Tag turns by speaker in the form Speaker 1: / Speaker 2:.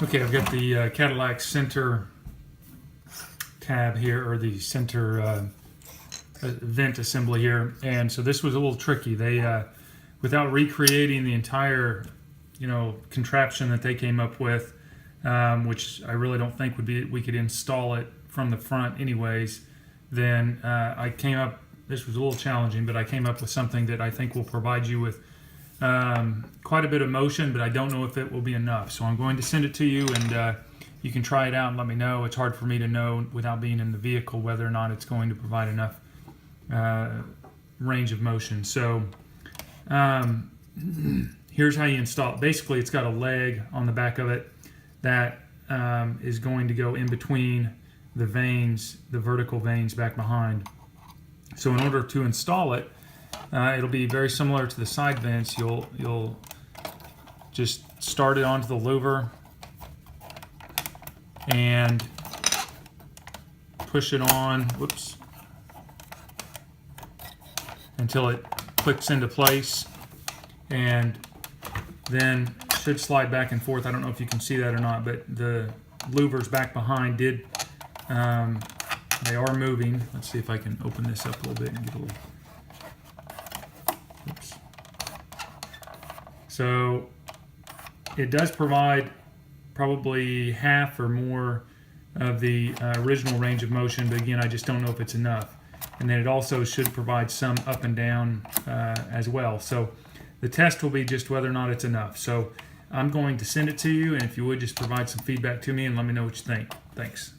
Speaker 1: Okay, I've got the Cadillac center tab here, or the center vent assembly here, and so this was a little tricky. They, without recreating the entire, contraption that they came up with, which I really don't think would be, we could install it from the front anyways, then I came up, this was a little challenging, but I came up with something that I think will provide you with quite a bit of motion, but I don't know if it will be enough. So I'm going to send it to you, and you can try it out and let me know. It's hard for me to know without being in the vehicle whether or not it's going to provide enough range of motion. So here's how you install it. Basically, it's got a leg on the back of it that is going to go in between the vanes, the vertical vanes back behind. So in order to install it, it'll be very similar to the side vents. You'll just start it onto the louver and push it on, whoops, until it clicks into place, and then should slide back and forth. I don't know if you can see that or not, but the louvers back behind did, they are moving. Let's see if I can open this up a little bit and get a little, oops. So it does provide probably half or more of the original range of motion, but again, I just don't know if it's enough. And then it also should provide some up and down as well. So the test will be just whether or not it's enough. So I'm going to send it to you, and if you would just provide some feedback to me and let me know what you think. Thanks.